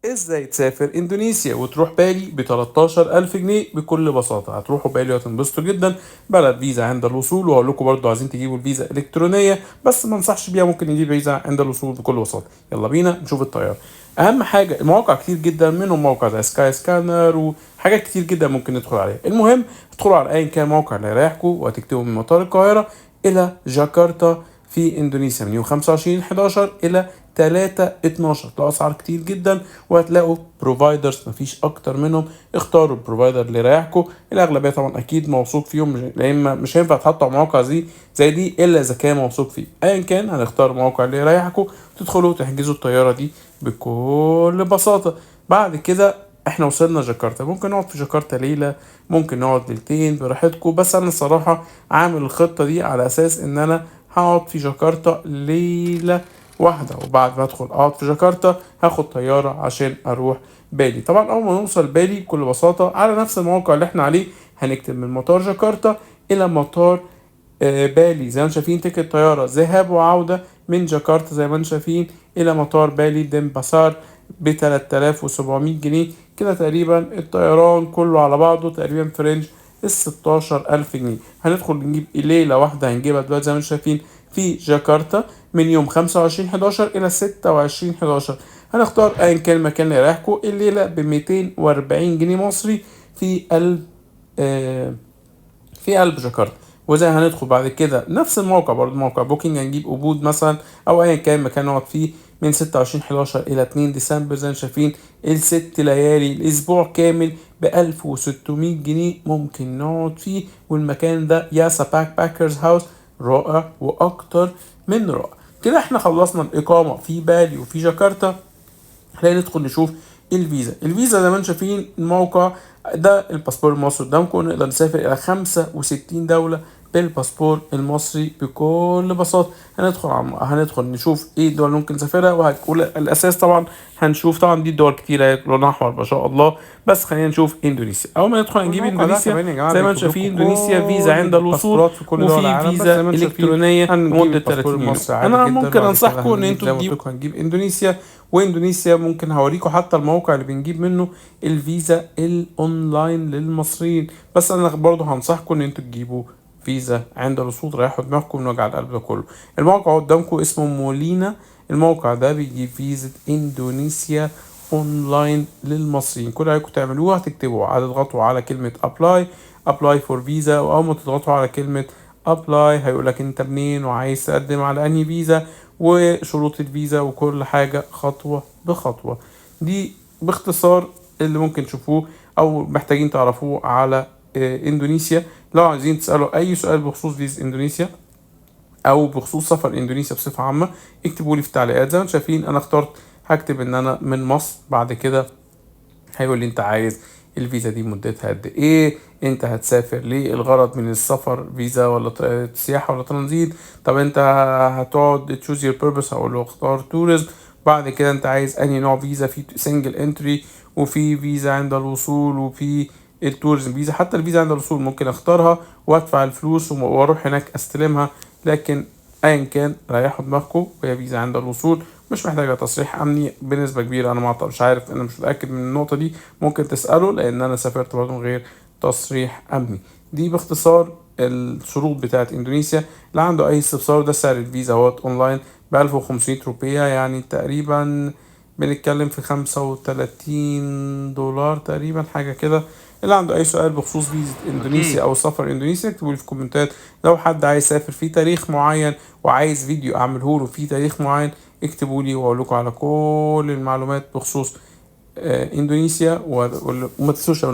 ازاي تسافر اندونيسيا وتروح بالي ب 13,000 جنيه بكل بساطة؟ هتروحوا بالي وهتنبسطوا جدا. بلد فيزا عند الوصول، وهقول لكم برضه عايزين تجيبوا الفيزا الكترونية بس ما انصحش بيها، ممكن نجيب فيزا عند الوصول بكل بساطة. يلا بينا نشوف الطيارة. اهم حاجة المواقع كتير جدا، منهم موقع زي سكاي سكانر وحاجات كتير جدا ممكن ندخل عليها. المهم تدخلوا على ايا كان موقع اللي يريحكم وهتكتبوا من مطار القاهرة الى جاكرتا في اندونيسيا من يوم 25/11 الى 3/12. تلاقوا اسعار كتير جدا وهتلاقوا بروفايدرز مفيش اكتر منهم. اختاروا البروفايدر اللي يريحكم. الاغلبيه طبعا اكيد موثوق فيهم، لان مش هينفع تحطوا على مواقع زي دي الا اذا كان موثوق فيه. ايا كان هنختار الموقع اللي يريحكم، تدخلوا تحجزوا الطياره دي بكل بساطه. بعد كده احنا وصلنا جاكرتا، ممكن نقعد في جاكرتا ليله، ممكن نقعد ليلتين براحتكم، بس انا الصراحه عامل الخطه دي على اساس ان انا هقعد في جاكرتا ليله واحدة، وبعد ما ادخل اقعد في جاكرتا هاخد طيارة عشان اروح بالي. طبعا اول ما نوصل بالي بكل بساطة على نفس الموقع اللي احنا عليه هنكتب من مطار جاكرتا الى مطار بالي. زي ما انتم شايفين تيكت طيارة ذهاب وعودة من جاكرتا زي ما انتم شايفين الى مطار بالي دنباسار ب 3700 جنيه. كده تقريبا الطيران كله على بعضه تقريبا في رينج ال16,000 جنيه. هندخل نجيب ليلة واحدة، هنجيبها دلوقتي زي ما انتم شايفين في جاكرتا من يوم 25/11 إلى 26/11. هنختار أيا كان المكان اللي يريحكم. الليلة ب240 جنيه مصري في قلب جاكرتا. وزي هندخل بعد كده نفس الموقع برضه موقع بوكينج، هنجيب قبود مثلا او ايا كان مكان نقعد فيه من 26/11 الى 2 ديسمبر. زي ما شايفين ال6 ليالي الاسبوع كامل ب1600 جنيه ممكن نقعد فيه. والمكان ده ياسا باك باكرز هاوس، رائع واكتر من رائع. كده احنا خلصنا الاقامة في بالي وفي جاكرتا. خلينا ندخل نشوف الفيزا زي ما انتم شايفين الموقع ده. الباسبور المصري قدامكم، نقدر نسافر الى 65 دولة بالباسبور المصري بكل بساطة. هندخل نشوف ايه الدول اللي ممكن نسافرها، والاساس طبعا هنشوف طبعا دي دول كتيرة لونها احمر ما شاء الله. بس خلينا نشوف اندونيسيا. اول ما ندخل نجيب والموقع ده اندونيسيا كمان يا جماعة زي ما انتم بيكتب شايفين لكم اندونيسيا فيزا كل عند الوصول، الباسبورات في كل دول وفي العالم، بس زي فيزا ما انتم شايفين الكترونية هنجيب لمدة الباسبور 30 يوم. المصري عادي انا جدا. ممكن بعد كده انصحكم ان هنجيب انتوا زي ما قلت تجيبوا لكم هنجيب اندونيسيا. واندونيسيا. ممكن هوريكم حتى الموقع اللي بنجيب منه الفيزا الاونلاين للمصريين. بس انا برضو هنصحكم ان انتوا تجيبوا فيزا عند الوصول. ريحوا دماغكم من وجع القلب ده كله. الموقع قدامكم اسمه مولينا. الموقع ده بيجيب فيزا اندونيسيا اونلاين للمصريين. كل اللي عليكم تعملوه هتكتبوا هتضغطوا على كلمة ابلاي فور فيزا، واول ما تضغطوا على كلمة ابلاي هيقولك انت منين وعايز تقدم على انهي فيزا وشروط الفيزا وكل حاجة خطوة بخطوة. دي باختصار اللي ممكن تشوفوه او محتاجين تعرفوه على اندونيسيا. لو عايزين تسألوا اي سؤال بخصوص فيزا اندونيسيا او بخصوص سفر اندونيسيا بصفة عامة اكتبوا لي في التعليقات. زي ما انتم شايفين انا اخترت هكتب ان انا من مصر. بعد كده هيقول لي انت عايز الفيزا دي مدتها قد ايه، انت هتسافر ليه، الغرض من السفر فيزا ولا سياحة ولا ترانزيت. طب انت هتقعد تشوز يور بيربس، هقول له اختار توريزم. بعد كده انت عايز انهي نوع فيزا، في سنجل انتري وفي فيزا عند الوصول وفي التوريزم فيزا. حتى الفيزا عند الوصول ممكن اختارها وادفع الفلوس واروح هناك استلمها. لكن ايا كان ريحوا دماغكم، وهي فيزا عند الوصول مش محتاجة تصريح امني بنسبة كبيرة. انا مش عارف، انا مش متأكد من النقطة دي، ممكن تسأله لان انا سافرت برضه من غير تصريح امني. دي باختصار الشروط بتاعت اندونيسيا. اللي عنده اي استفسار ده سعر الفيزا اهوت اونلاين ب1500 روبية، يعني تقريبا بنتكلم في 35 دولار تقريبا حاجة كده. اللي عنده اي سؤال بخصوص فيزا اندونيسيا اكيد. او سفر اندونيسيا اكتبوا لي في الكومنتات. لو حد عايز يسافر في تاريخ معين وعايز فيديو اعمله له في تاريخ معين اكتبوا لي واقول لكم على كل المعلومات بخصوص اندونيسيا. وما تنسوش